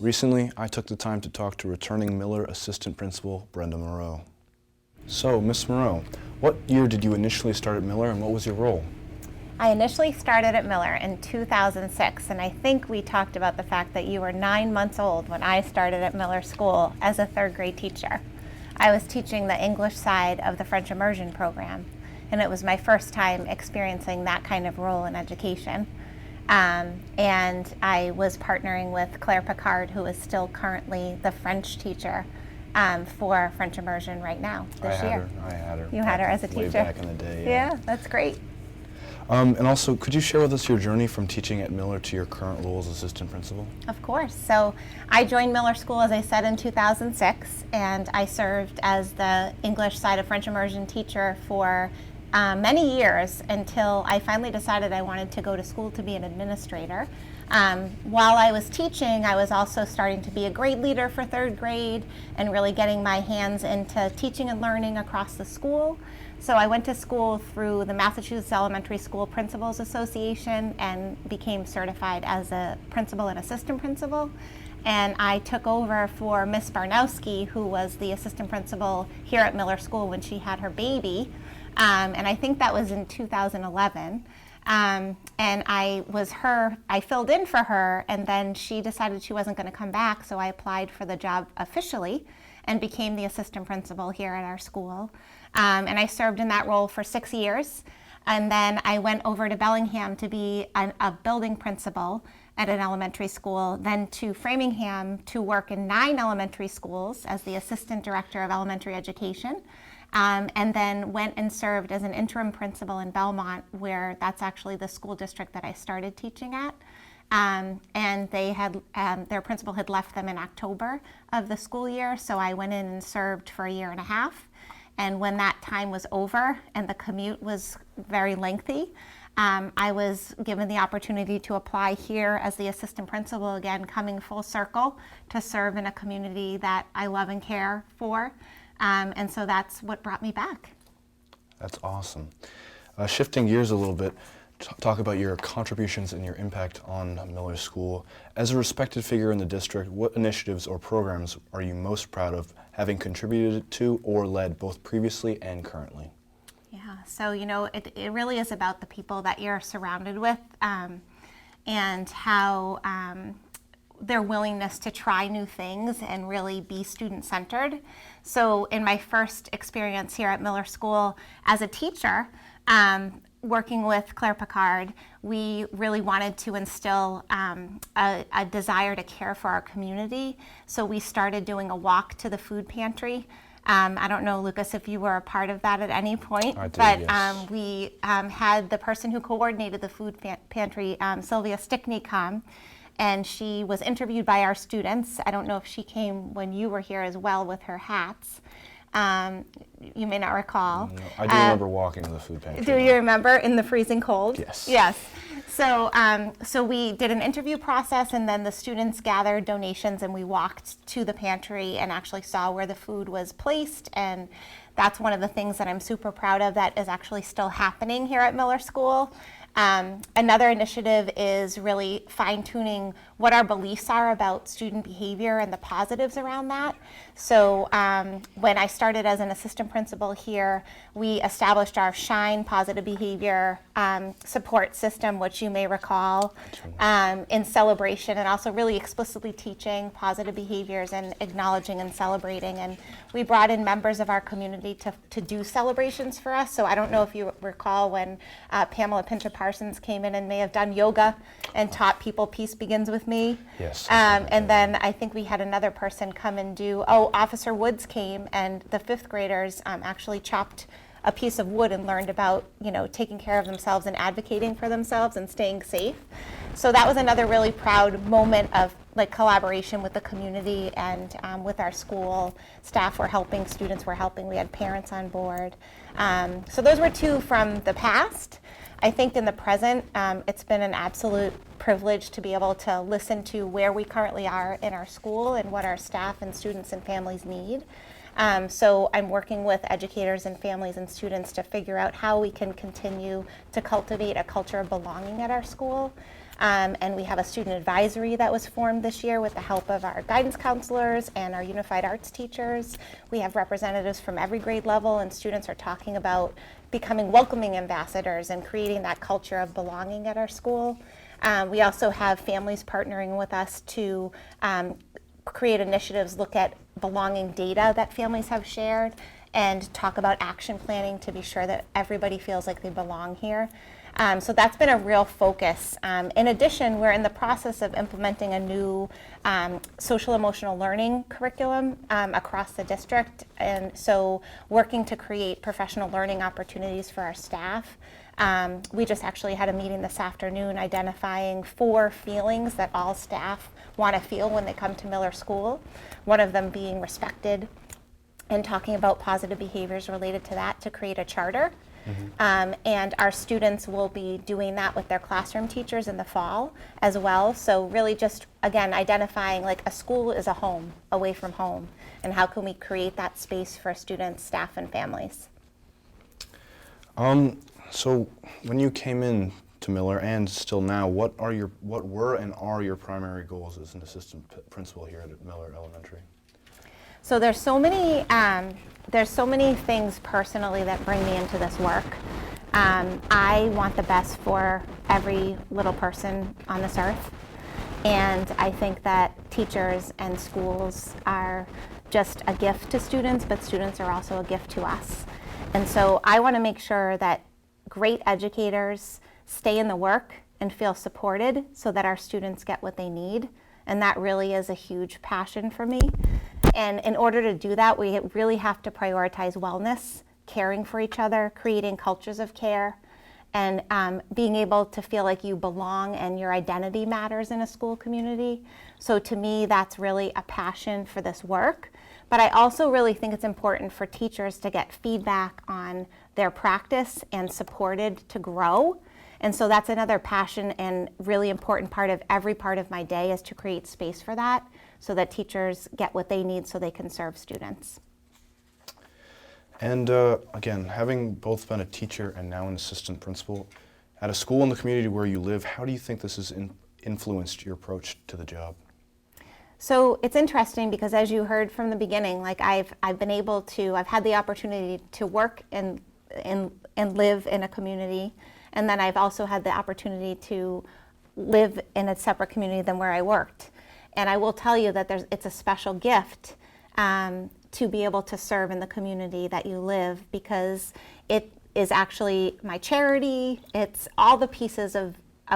Recently, I took the time to talk to returning Miller Assistant Principal Brenda Maurao. So, Ms. Maurao, what year did you initially start at Miller and what was your role? I initially started at Miller in 2006, and I think we talked about the fact that you were 9 months old when I started at Miller School as a third grade teacher. I was teaching the English side of the French immersion program, and it was my first time experiencing that kind of role in education. And I was partnering with Claire Picard, who is still currently the French teacher for French immersion right now this year. I had her. You had her as a teacher? Way back in the day. Yeah, that's great. And also, could you share with us your journey from teaching at Miller to your current role as assistant principal? Of course. So I joined Miller School, as I said, in 2006, and I served as the English side of French immersion teacher for many years until I finally decided I wanted to go to school to be an administrator. While I was teaching, I was also starting to be a grade leader for third grade and really getting my hands into teaching and learning across the school. So I went to school through the Massachusetts Elementary School Principals Association and became certified as a principal and assistant principal. And I took over for Miss Barnowski, who was the assistant principal here at Miller School when she had her baby. And I think that was in 2011. And I filled in for her, and then she decided she wasn't going to come back, so I applied for the job officially and became the assistant principal here at our school. And I served in that role for 6 years. And then I went over to Bellingham to be a building principal at an elementary school, then to Framingham to work in 9 elementary schools as the assistant director of elementary education. And then went and served as an interim principal in Belmont, where that's actually the school district that I started teaching at. And they had their principal had left them in October of the school year, so I went in and served for a year and a half. And when that time was over and the commute was very lengthy, I was given the opportunity to apply here as the assistant principal again, coming full circle to serve in a community that I love and care for. And so that's what brought me back. That's awesome. Shifting gears a little bit, talk about your contributions and your impact on Miller School. As a respected figure in the district, what initiatives or programs are you most proud of having contributed to or led both previously and currently? Yeah, so it really is about the people that you're surrounded with and how their willingness to try new things and really be student-centered. So in my first experience here at Miller School as a teacher, working with Claire Picard, we really wanted to instill a desire to care for our community. So we started doing a walk to the food pantry. I don't know, Lucas, if you were a part of that at any point, I did, but yes. We had the person who coordinated the food pantry, Sylvia Stickney, come. And she was interviewed by our students. I don't know if she came when you were here as well with her hats. You may not recall. No, I do remember walking to the food pantry. Do you remember in the freezing cold? Yes. Yes. So we did an interview process, and then the students gathered donations, and we walked to the pantry and actually saw where the food was placed. And that's one of the things that I'm super proud of that is actually still happening here at Miller School. Another initiative is really fine-tuning what our beliefs are about student behavior and the positives around that. So when I started as an assistant principal here, we established our SHINE positive behavior support system, which you may recall, in celebration, and also really explicitly teaching positive behaviors and acknowledging and celebrating. And we brought in members of our community to do celebrations for us. So I don't know if you recall when Pamela Pinter-Parsons came in and may have done yoga and taught people peace begins with me. Yes. And then I think we had another person come and do, Officer Woods came, and the 5th graders actually chopped a piece of wood and learned about, taking care of themselves and advocating for themselves and staying safe. So that was another really proud moment of collaboration with the community and with our school. Staff were helping, students were helping, we had parents on board. So those were 2 from the past. I think in the present, it's been an absolute privilege to be able to listen to where we currently are in our school and what our staff and students and families need. So I'm working with educators and families and students to figure out how we can continue to cultivate a culture of belonging at our school. And we have a student advisory that was formed this year with the help of our guidance counselors and our unified arts teachers. We have representatives from every grade level, and students are talking about becoming welcoming ambassadors and creating that culture of belonging at our school. We also have families partnering with us to create initiatives, look at belonging data that families have shared, and talk about action planning to be sure that everybody feels like they belong here. So that's been a real focus. In addition, we're in the process of implementing a new social emotional learning curriculum across the district, and so working to create professional learning opportunities for our staff. We just actually had a meeting this afternoon identifying 4 feelings that all staff want to feel when they come to Miller School, one of them being respected, and talking about positive behaviors related to that to create a charter. And our students will be doing that with their classroom teachers in the fall as well. So really just, again, identifying like a school is a home away from home, and how can we create that space for students, staff, and families. So when you came in to Miller and still now, what were and are your primary goals as an assistant principal here at Miller Elementary? So there's so many things personally that bring me into this work. I want the best for every little person on this earth, and I think that teachers and schools are just a gift to students, but students are also a gift to us. And so I want to make sure that great educators stay in the work and feel supported so that our students get what they need, and that really is a huge passion for me. And in order to do that, we really have to prioritize wellness, caring for each other, creating cultures of care, and being able to feel like you belong and your identity matters in a school community. So to me, that's really a passion for this work. But I also really think it's important for teachers to get feedback on their practice and supported to grow. And so that's another passion and really important part of every part of my day, is to create space for that so that teachers get what they need so they can serve students. And again, having both been a teacher and now an assistant principal at a school in the community where you live, how do you think this has influenced your approach to the job? So it's interesting because, as you heard from the beginning, like I've had the opportunity to work and live in a community, and then I've also had the opportunity to live in a separate community than where I worked. And I will tell you that it's a special gift to be able to serve in the community that you live, because it is actually my charity. It's all the pieces of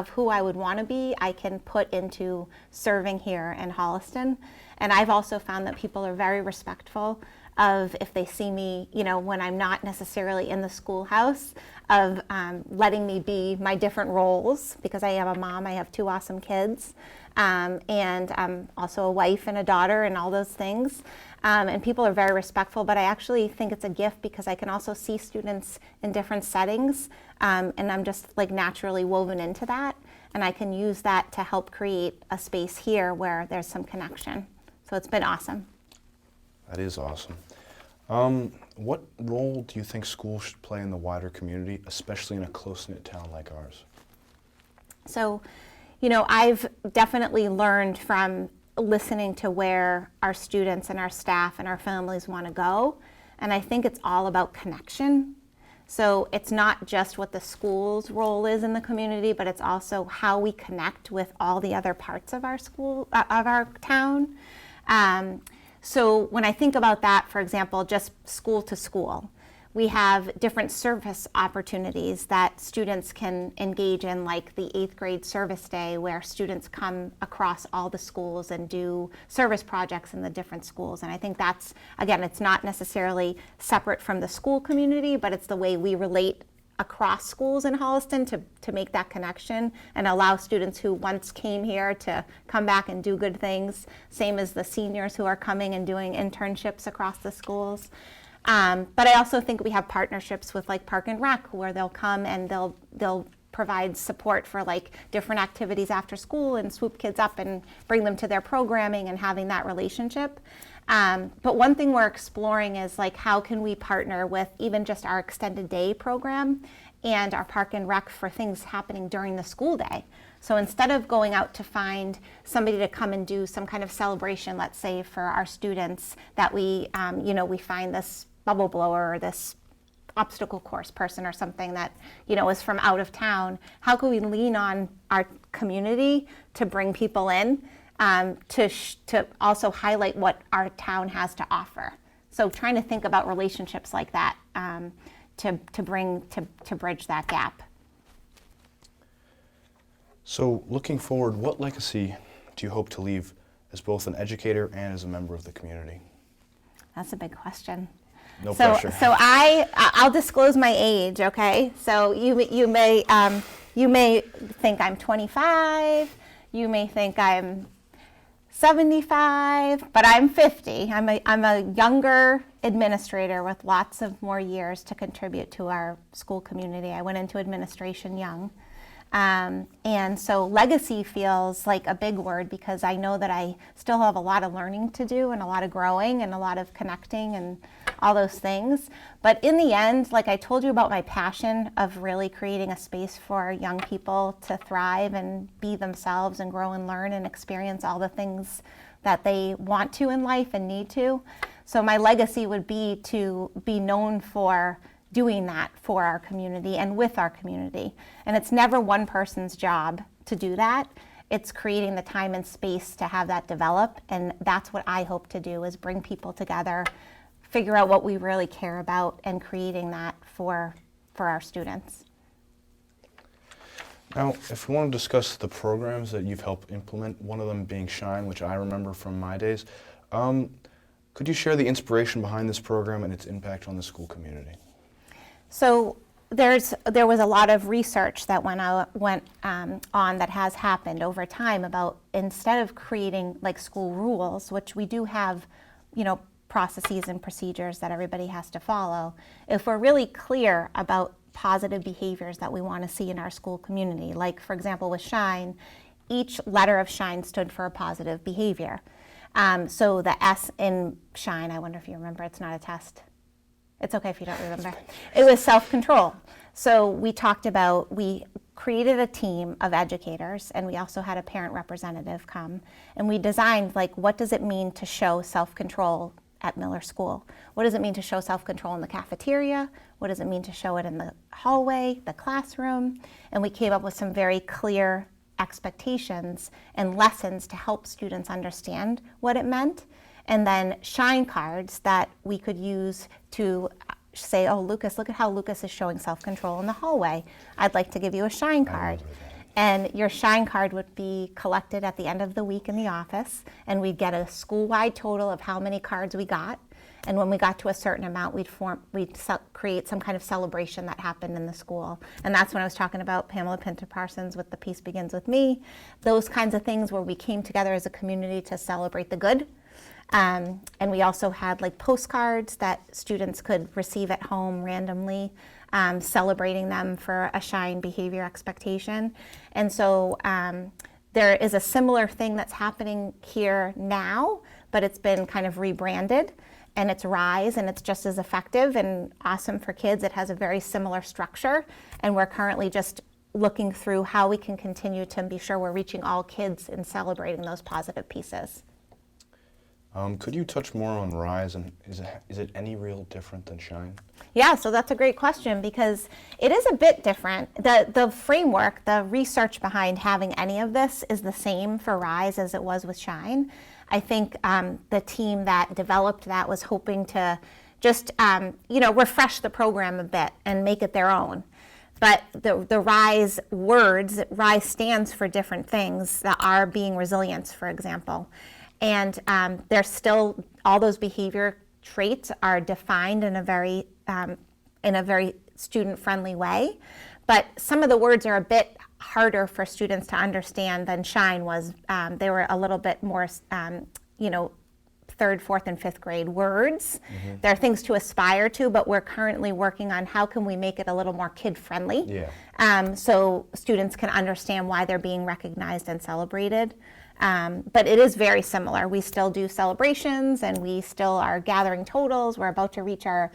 who I would want to be I can put into serving here in Holliston. And I've also found that people are very respectful of, if they see me, when I'm not necessarily in the schoolhouse, of letting me be my different roles, because I am a mom, I have 2 awesome kids, and I'm also a wife and a daughter and all those things. And people are very respectful, but I actually think it's a gift because I can also see students in different settings, and I'm just like naturally woven into that, and I can use that to help create a space here where there's some connection. So it's been awesome. That is awesome. What role do you think schools should play in the wider community, especially in a close-knit town like ours? So, I've definitely learned from listening to where our students and our staff and our families want to go, and I think it's all about connection. So it's not just what the school's role is in the community, but it's also how we connect with all the other parts of our school, of our town. So when I think about that, for example, just school to school, we have different service opportunities that students can engage in, like the 8th grade service day, where students come across all the schools and do service projects in the different schools. And I think that's, again, it's not necessarily separate from the school community, but it's the way we relate across schools in Holliston to make that connection and allow students who once came here to come back and do good things, same as the seniors who are coming and doing internships across the schools. But I also think we have partnerships with like Park and Rec, where they'll come and they'll provide support for like different activities after school and swoop kids up and bring them to their programming and having that relationship. But one thing we're exploring is like how can we partner with even just our extended day program and our park and rec for things happening during the school day. So instead of going out to find somebody to come and do some kind of celebration, let's say for our students, that we find this bubble blower or this obstacle course person or something that is from out of town, how can we lean on our community to bring people in, to also highlight what our town has to offer? So trying to think about relationships like that, to bridge that gap. So looking forward, what legacy do you hope to leave as both an educator and as a member of the community? That's a big question. No pressure. So I'll disclose my age, okay? So you may think I'm 25, you may think I'm 75, but I'm 50. I'm a younger administrator with lots of more years to contribute to our school community. I went into administration young. And so legacy feels like a big word because I know that I still have a lot of learning to do and a lot of growing and a lot of connecting and all those things. But in the end, like I told you about my passion of really creating a space for young people to thrive and be themselves and grow and learn and experience all the things that they want to in life and need to. So my legacy would be to be known for doing that for our community and with our community. And it's never one person's job to do that. It's creating the time and space to have that develop. And that's what I hope to do, is bring people together, figure out what we really care about, and creating that for our students. Now, if we want to discuss the programs that you've helped implement, one of them being Shine, which I remember from my days, could you share the inspiration behind this program and its impact on the school community? So there was a lot of research that went on that has happened over time about, instead of creating like school rules, which we do have, processes and procedures that everybody has to follow, if we're really clear about positive behaviors that we want to see in our school community, like for example with Shine, each letter of Shine stood for a positive behavior. So the S in Shine, I wonder if you remember, it's not a test. It's okay if you don't remember. It was self-control. So we created a team of educators, and we also had a parent representative come, and we designed like, what does it mean to show self-control at Miller School? What does it mean to show self-control in the cafeteria? What does it mean to show it in the hallway, the classroom? And we came up with some very clear expectations and lessons to help students understand what it meant. And then Shine cards that we could use to say, oh, Lucas, look at how Lucas is showing self-control in the hallway. I'd like to give you a Shine card. And your Shine card would be collected at the end of the week in the office, and we'd get a school-wide total of how many cards we got. And when we got to a certain amount, we'd create some kind of celebration that happened in the school. And that's when I was talking about Pamela Pinter Parsons with the Peace Begins With Me. Those kinds of things where we came together as a community to celebrate the good. And we also had like postcards that students could receive at home randomly, celebrating them for a Shine behavior expectation. And so there is a similar thing that's happening here now, but it's been kind of rebranded, and it's Rise, and it's just as effective and awesome for kids. It has a very similar structure, and we're currently just looking through how we can continue to be sure we're reaching all kids and celebrating those positive pieces. Could you touch more on Rise, and is it any real different than Shine? Yeah, so that's a great question, because it is a bit different. The framework, the research behind having any of this is the same for Rise as it was with Shine. I think the team that developed that was hoping to just refresh the program a bit and make it their own. But the Rise words, Rise stands for different things that are being resilience, for example. And there's still, all those behavior traits are defined in a very student-friendly way. But some of the words are a bit harder for students to understand than Shine was. They were a little bit more, third, fourth, and fifth grade words. There are things to aspire to, but we're currently working on how can we make it a little more kid-friendly, so students can understand why they're being recognized and celebrated. But it is very similar. We still do celebrations, and we still are gathering totals. We're about to reach our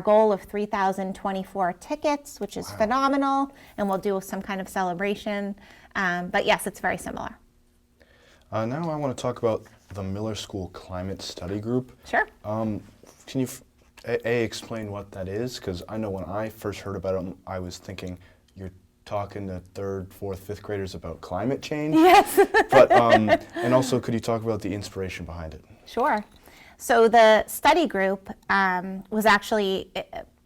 goal of 3,024 tickets, which is phenomenal, and we'll do some kind of celebration. But yes, it's very similar. Now I want to talk about the Miller School Climate Study Group. Sure. Can you explain what that is? Because I know when I first heard about it, I was thinking you're talking to third, fourth, fifth graders about climate change. Yes. But and also, could you talk about the inspiration behind it? Sure. So the study group was actually,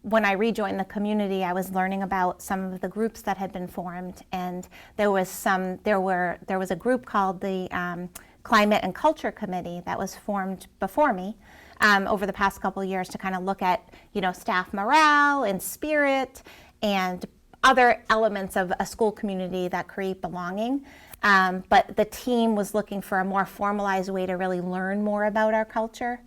when I rejoined the community, I was learning about some of the groups that had been formed, and there was a group called the Climate and Culture Committee that was formed before me over the past couple of years to kind of look at, staff morale and spirit and other elements of a school community that create belonging. But the team was looking for a more formalized way to really learn more about our culture.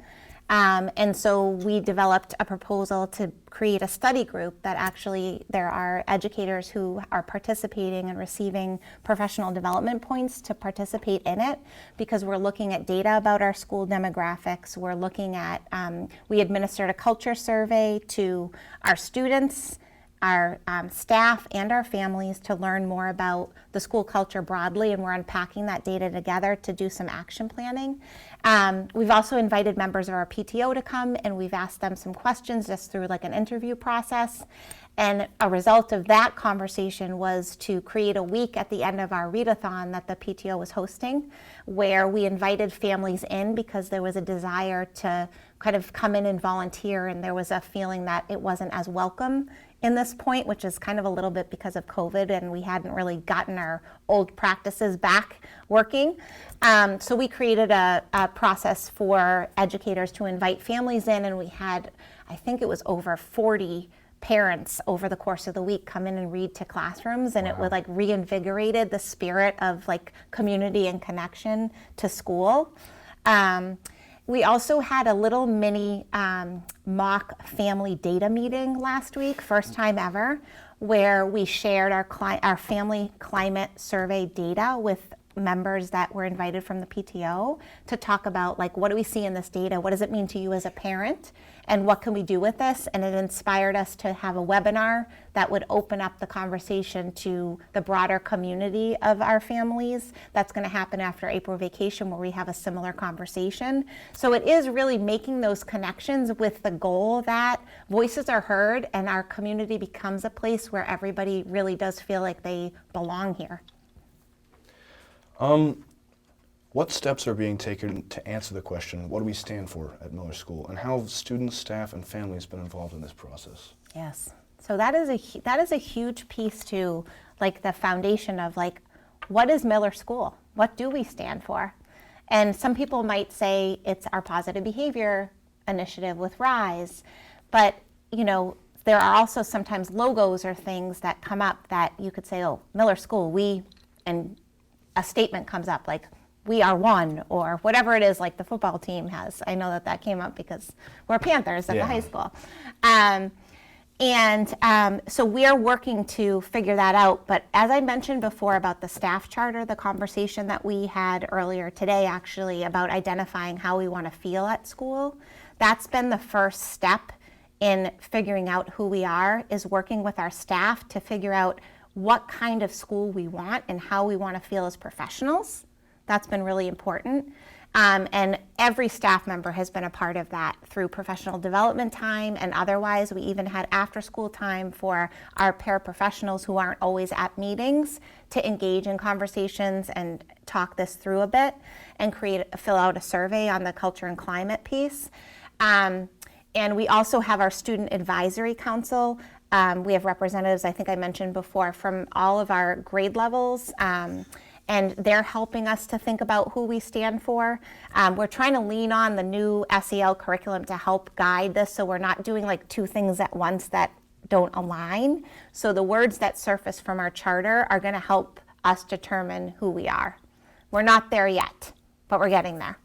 And so we developed a proposal to create a study group that actually there are educators who are participating and receiving professional development points to participate in it, because we're looking at data about our school demographics. We're looking at, we administered a culture survey to our students, our staff, and our families to learn more about the school culture broadly, and we're unpacking that data together to do some action planning. We've also invited members of our PTO to come, and we've asked them some questions just through like an interview process. And a result of that conversation was to create a week at the end of our readathon that the PTO was hosting, where we invited families in because there was a desire to kind of come in and volunteer, and there was a feeling that it wasn't as welcome in this point, which is kind of a little bit because of COVID, and we hadn't really gotten our old practices back working. So we created a process for educators to invite families in, and we had, I think it was over 40 parents over the course of the week come in and read to classrooms, and it would like reinvigorated the spirit of like community and connection to school. We also had a little mini mock family data meeting last week, first time ever, where we shared our family climate survey data with members that were invited from the PTO to talk about like, what do we see in this data? What does it mean to you as a parent? And what can we do with this? And it inspired us to have a webinar that would open up the conversation to the broader community of our families. That's going to happen after April vacation, where we have a similar conversation. So it is really making those connections with the goal that voices are heard and our community becomes a place where everybody really does feel like they belong here. What steps are being taken to answer the question, what do we stand for at Miller School, and how have students, staff, and families been involved in this process? Yes, so that is a huge piece to like the foundation of like, what is Miller School? What do we stand for? And some people might say it's our positive behavior initiative with RISE, but there are also sometimes logos or things that come up that you could say, oh, Miller School, and a statement comes up like, we are one, or whatever it is, like the football team has. I know that came up because we're Panthers at the high school. So we are working to figure that out. But as I mentioned before about the staff charter, the conversation that we had earlier today actually about identifying how we want to feel at school, that's been the first step in figuring out who we are, is working with our staff to figure out what kind of school we want and how we want to feel as professionals. That's been really important. And every staff member has been a part of that through professional development time and otherwise. We even had after school time for our paraprofessionals who aren't always at meetings to engage in conversations and talk this through a bit and fill out a survey on the culture and climate piece. And we also have our student advisory council. We have representatives, I think I mentioned before, from all of our grade levels. And they're helping us to think about who we stand for. We're trying to lean on the new SEL curriculum to help guide this, so we're not doing like two things at once that don't align. So the words that surface from our charter are going to help us determine who we are. We're not there yet, but we're getting there.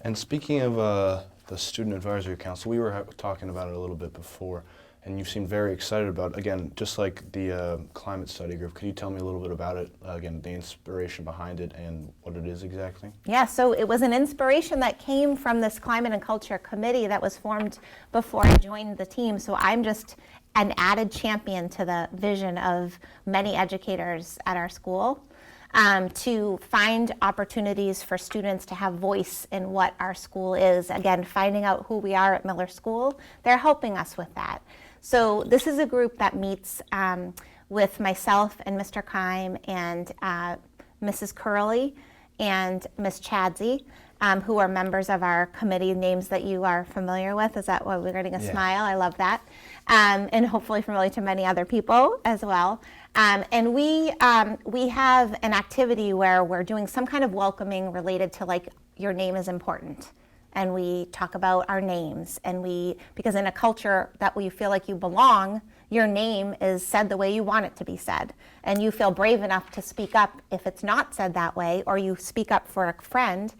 And speaking of the Student Advisory Council, we were talking about it a little bit before, and you seemed very excited about it. Again, just like the climate study group, could you tell me a little bit about it? Again, the inspiration behind it and what it is exactly? Yeah, so it was an inspiration that came from this Climate and Culture Committee that was formed before I joined the team. So I'm just an added champion to the vision of many educators at our school. To find opportunities for students to have voice in what our school is. Again, finding out who we are at Miller School, they're helping us with that. So this is a group that meets with myself and Mr. Kime and Mrs. Curley and Ms. Chadsey, who are members of our committee, names that you are familiar with. Is that why we're getting a smile? I love that. And hopefully familiar to many other people as well. And we have an activity where we're doing some kind of welcoming related to like your name is important. And we talk about our names, and because in a culture that we feel like you belong, your name is said the way you want it to be said. And you feel brave enough to speak up if it's not said that way, or you speak up for a friend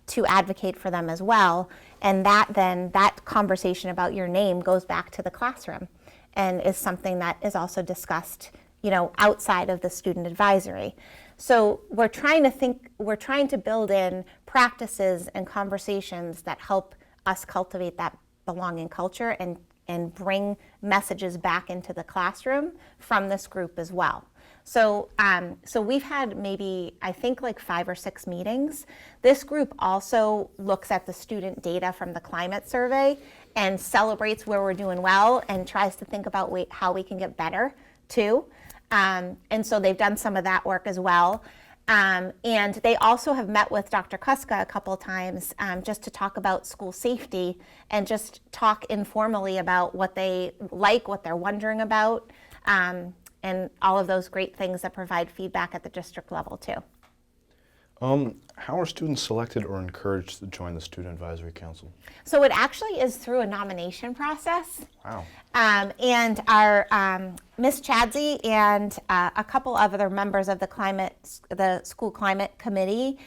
to advocate for them as well. And that conversation about your name goes back to the classroom and is something that is also discussed, outside of the student advisory. So we're trying to build in practices and conversations that help us cultivate that belonging culture and bring messages back into the classroom from this group as well. So we've had maybe, I think, like 5 or 6 meetings. This group also looks at the student data from the climate survey and celebrates where we're doing well and tries to think about how we can get better too. And so they've done some of that work as well. And they also have met with Dr. Kuska a couple of times just to talk about school safety and just talk informally about what they like, what they're wondering about, and all of those great things that provide feedback at the district level too. How are students selected or encouraged to join the Student Advisory Council? So it actually is through a nomination process. Wow. And our Ms. Chadsey and a couple of other members of the school climate committee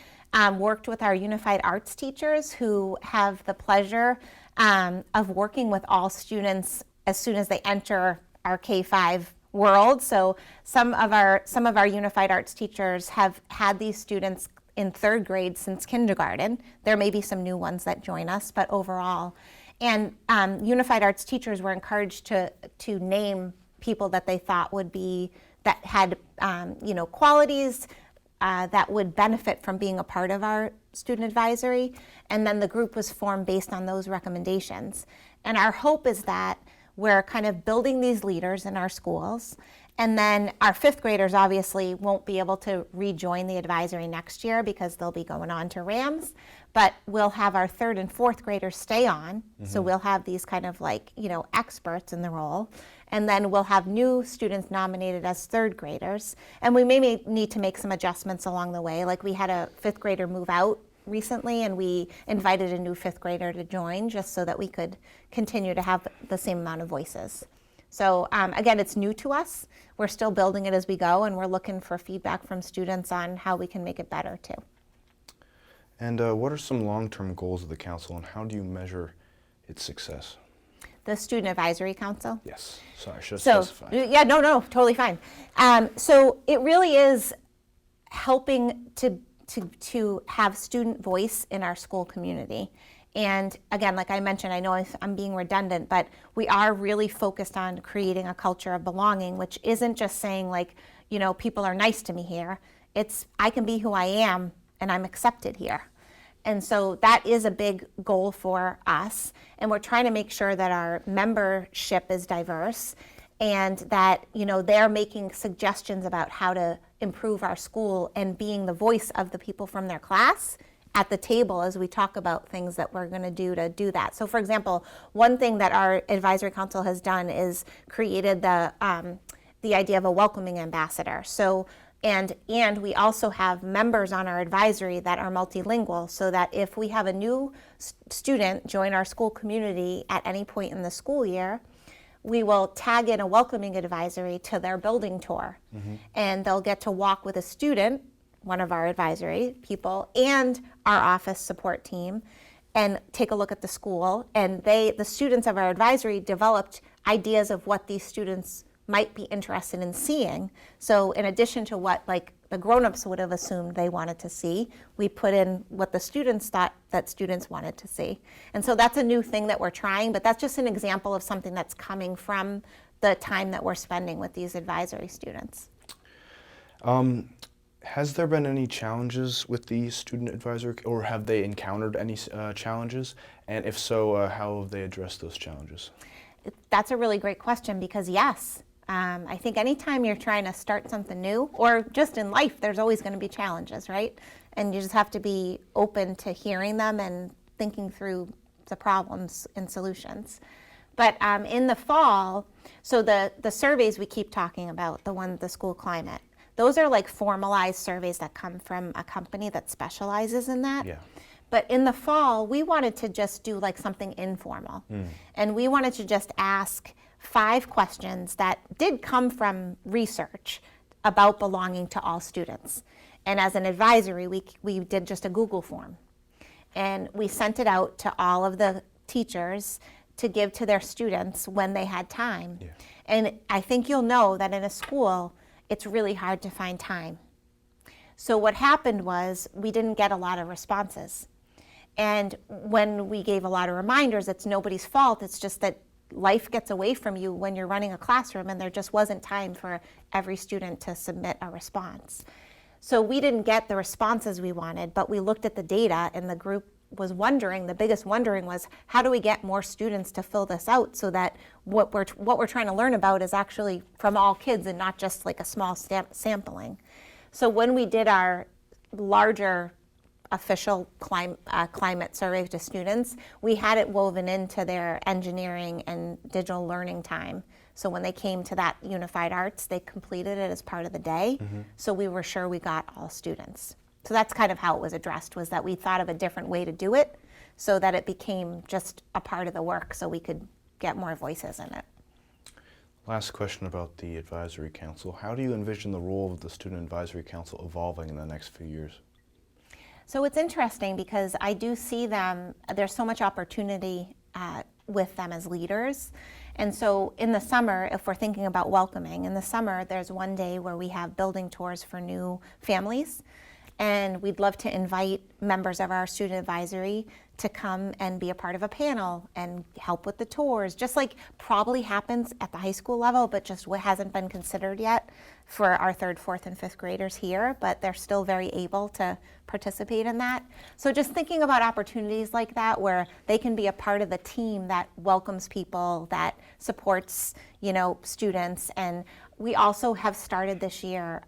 worked with our unified arts teachers, who have the pleasure of working with all students as soon as they enter our K-5 world. So some of our unified arts teachers have had these students in 3rd grade since kindergarten. There may be some new ones that join us, but overall. And unified arts teachers were encouraged to name people that they thought that had qualities that would benefit from being a part of our student advisory. And then the group was formed based on those recommendations. And our hope is that we're kind of building these leaders in our schools. And then our 5th graders obviously won't be able to rejoin the advisory next year because they'll be going on to Rams, but we'll have our 3rd and 4th graders stay on. Mm-hmm. So we'll have these kind of experts in the role. And then we'll have new students nominated as 3rd graders. And we may need to make some adjustments along the way. Like we had a 5th grader move out recently, and we invited a new 5th grader to join just so that we could continue to have the same amount of voices. So again, it's new to us. We're still building it as we go, and we're looking for feedback from students on how we can make it better too. And what are some long-term goals of the council, and how do you measure its success? The Student Advisory Council? Yes. Sorry, I should have specified. Yeah, no, totally fine. So it really is helping to have student voice in our school community. And again, like I mentioned, I know I'm being redundant, but we are really focused on creating a culture of belonging, which isn't just saying people are nice to me here. It's I can be who I am and I'm accepted here. And so that is a big goal for us. And we're trying to make sure that our membership is diverse and that, they're making suggestions about how to improve our school and being the voice of the people from their class at the table as we talk about things that we're going to do that. So for example, one thing that our advisory council has done is created the idea of a welcoming ambassador. So and we also have members on our advisory that are multilingual, so that if we have a new student join our school community at any point in the school year, we will tag in a welcoming advisory to their building tour. Mm-hmm. And they'll get to walk with a student one of our advisory people, and our office support team, and take a look at the school. And the students of our advisory developed ideas of what these students might be interested in seeing. So in addition to what like the grown-ups would have assumed they wanted to see, we put in what the students thought that students wanted to see. And so that's a new thing that we're trying, but that's just an example of something that's coming from the time that we're spending with these advisory students. Has there been any challenges with the student advisor, or have they encountered any challenges? And if so, how have they addressed those challenges? That's a really great question, because yes, I think anytime you're trying to start something new, or just in life, there's always going to be challenges, right? And you just have to be open to hearing them and thinking through the problems and solutions. But in the fall, so the surveys we keep talking about, the school climate, those are like formalized surveys that come from a company that specializes in that. Yeah. But in the fall, we wanted to just do like something informal. And we wanted to just ask 5 questions that did come from research about belonging to all students. And as an advisory, we did just a Google form. And we sent it out to all of the teachers to give to their students when they had time. Yeah. And I think you'll know that in a school, it's really hard to find time. So what happened was we didn't get a lot of responses. And when we gave a lot of reminders, it's nobody's fault. It's just that life gets away from you when you're running a classroom, and there just wasn't time for every student to submit a response. So we didn't get the responses we wanted, but we looked at the data, and the group was wondering, the biggest wondering was, how do we get more students to fill this out so that what we're trying to learn about is actually from all kids and not just like a small sampling. So when we did our larger official climate survey to students, we had it woven into their engineering and digital learning time. So when they came to that unified arts, they completed it as part of the day. So we were sure we got all students. So that's kind of how it was addressed, was that we thought of a different way to do it so that it became just a part of the work so we could get more voices in it. Last question about the advisory council. How do you envision the role of the student advisory council evolving in the next few years? So it's interesting because I do see them, there's so much opportunity with them as leaders. And so in the summer, if we're thinking about welcoming, in the summer there's one day where we have building tours for new families. And we'd love to invite members of our student advisory to come and be a part of a panel and help with the tours, just like probably happens at the high school level, but just what hasn't been considered yet for our 3rd, 4th, and 5th graders here, but they're still very able to participate in that. So just thinking about opportunities like that where they can be a part of the team that welcomes people, that supports, students. And we also have started this year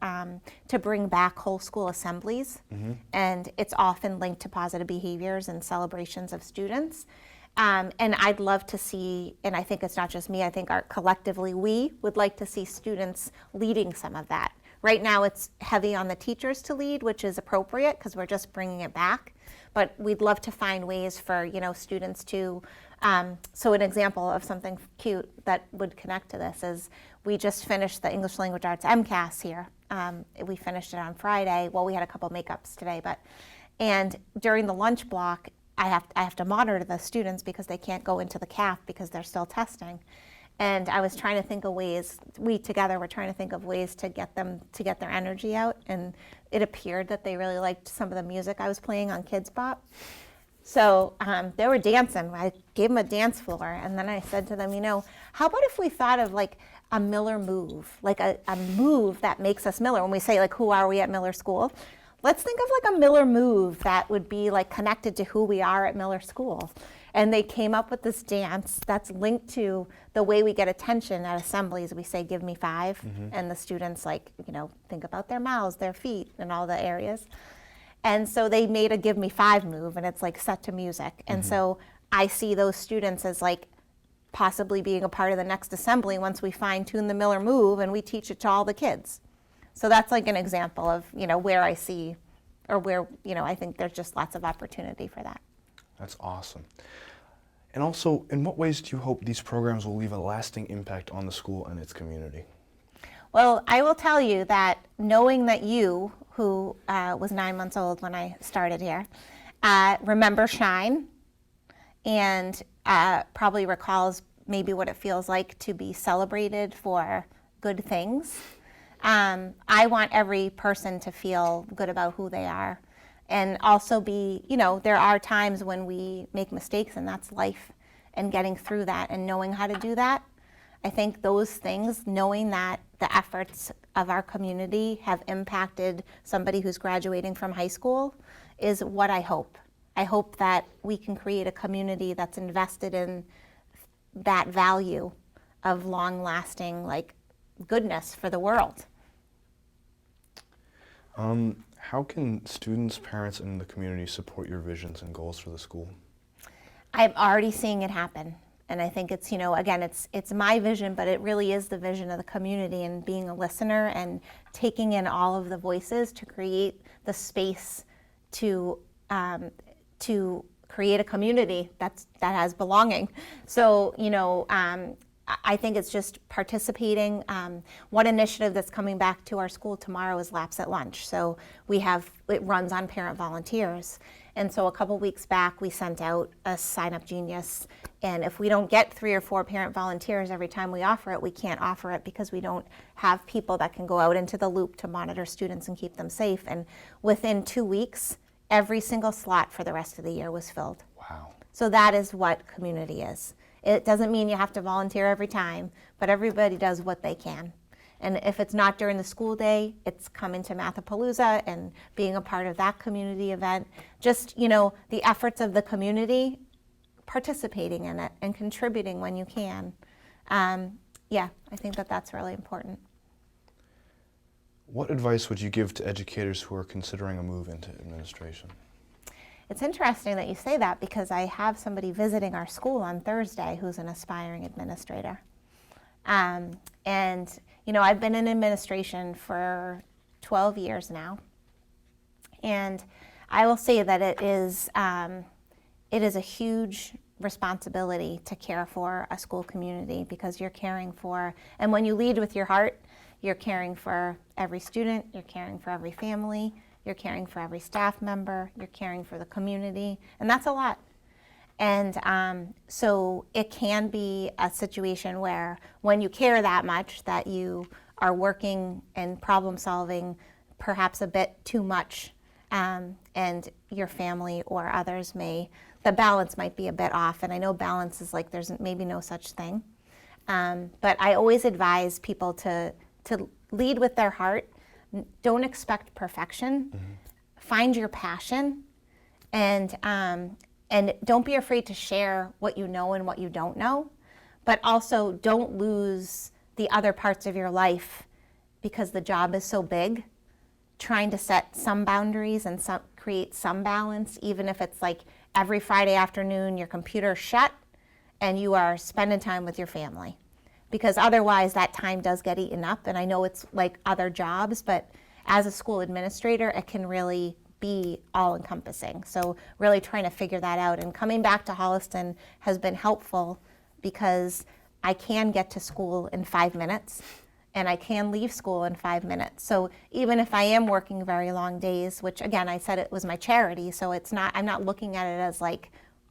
to bring back whole school assemblies, and it's often linked to positive behaviors and celebrations of students. And I'd love to see, and I think it's not just me, I think collectively we would like to see students leading some of that. Right now it's heavy on the teachers to lead, which is appropriate because we're just bringing it back. But we'd love to find ways for students to, so an example of something cute that would connect to this is we just finished the English Language Arts MCAS here. We finished it on Friday. Well, we had a couple makeups today, and during the lunch block, I have to monitor the students because they can't go into the CAF because they're still testing. And I was trying to think of ways, we together were trying to think of ways to get them to get their energy out. And it appeared that they really liked some of the music I was playing on Kids Bop. So they were dancing. I gave them a dance floor. And then I said to them, how about if we thought of like a Miller move, like a move that makes us Miller. When we say like, who are we at Miller School? Let's think of like a Miller move that would be like connected to who we are at Miller School. And they came up with this dance that's linked to the way we get attention at assemblies. We say, give me 5. And the students think about their mouths, their feet, and all the areas. And so they made a give me 5 move, and it's like set to music. And so I see those students as like possibly being a part of the next assembly once we fine tune the Miller move and we teach it to all the kids. So that's like an example of, where I see, or where, I think there's just lots of opportunity for that. That's awesome. And also, in what ways do you hope these programs will leave a lasting impact on the school and its community? Well, I will tell you that knowing that you, who was 9 months old when I started here, remembers Shine and probably recalls maybe what it feels like to be celebrated for good things. I want every person to feel good about who they are and also be, there are times when we make mistakes and that's life, and getting through that and knowing how to do that. I think those things, knowing that the efforts of our community have impacted somebody who's graduating from high school is what I hope. I hope that we can create a community that's invested in that value of long-lasting, goodness for the world. How can students, parents, and the community support your visions and goals for the school? I'm already seeing it happen. And I think it's, again, it's my vision, but it really is the vision of the community, and being a listener and taking in all of the voices to create the space to create a community that has belonging. So, I think it's just participating. One initiative that's coming back to our school tomorrow is Laps at Lunch. So it runs on parent volunteers. And so a couple weeks back, we sent out a Sign Up Genius. And if we don't get 3 or 4 parent volunteers every time we offer it, we can't offer it because we don't have people that can go out into the loop to monitor students and keep them safe. And within 2 weeks, every single slot for the rest of the year was filled. Wow. So that is what community is. It doesn't mean you have to volunteer every time, but everybody does what they can. And if it's not during the school day, it's coming to Mathapalooza and being a part of that community event. Just, the efforts of the community, participating in it and contributing when you can. I think that's really important. What advice would you give to educators who are considering a move into administration? It's interesting that you say that because I have somebody visiting our school on Thursday who's an aspiring administrator. And, I've been in administration for 12 years now. And I will say that it is a huge responsibility to care for a school community because you're caring for, and when you lead with your heart, you're caring for every student, you're caring for every family, you're caring for every staff member, you're caring for the community, and that's a lot. And so it can be a situation where when you care that much that you are working and problem solving perhaps a bit too much, and your family or others the balance might be a bit off. And I know balance is there's maybe no such thing. But I always advise people to lead with their heart. Don't expect perfection. Mm-hmm. Find your passion, and don't be afraid to share what you know and what you don't know, but also don't lose the other parts of your life because the job is so big. Trying to set some boundaries and create some balance, even if it's every Friday afternoon your computer's shut and you are spending time with your family. Because otherwise that time does get eaten up, and I know it's like other jobs, but as a school administrator, it can really be all-encompassing. So really trying to figure that out, and coming back to Holliston has been helpful because I can get to school in 5 minutes, and I can leave school in 5 minutes. So even if I am working very long days, which again, I said it was my charity, so I'm not looking at it as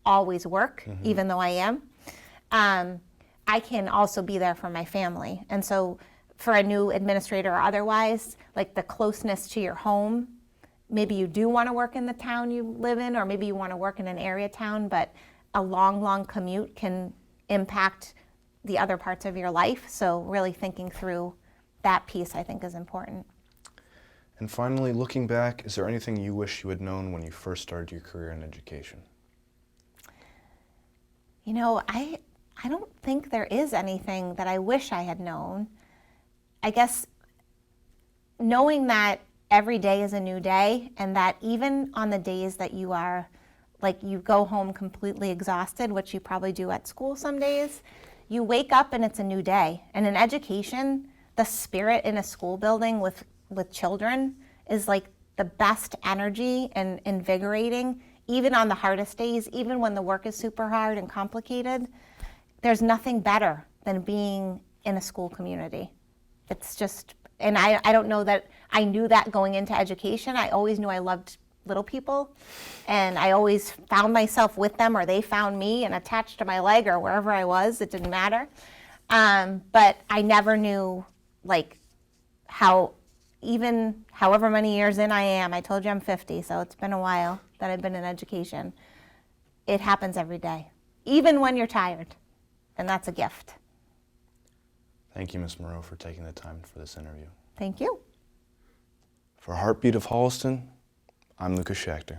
always work, mm-hmm. even though I am. I can also be there for my family. And so for a new administrator or otherwise, the closeness to your home, maybe you do want to work in the town you live in, or maybe you want to work in an area town, but a long commute can impact the other parts of your life. So really thinking through that piece, I think, is important. And finally, looking back, is there anything you wish you had known when you first started your career in education? I don't think there is anything that I wish I had known. I guess knowing that every day is a new day, and that even on the days that you are, you go home completely exhausted, which you probably do at school some days, you wake up and it's a new day. And in education, the spirit in a school building with children is the best energy and invigorating, even on the hardest days, even when the work is super hard and complicated. There's nothing better than being in a school community. It's just, and I don't know that, I knew that going into education. I always knew I loved little people, and I always found myself with them, or they found me and attached to my leg or wherever I was. It didn't matter. But I never knew like how, even however many years in I am, I told you I'm 50, so it's been a while that I've been in education. It happens every day, even when you're tired, and that's a gift. Thank you, Ms. Maurao, for taking the time for this interview. Thank you. For Heartbeat of Holliston, I'm Lucas Schachter.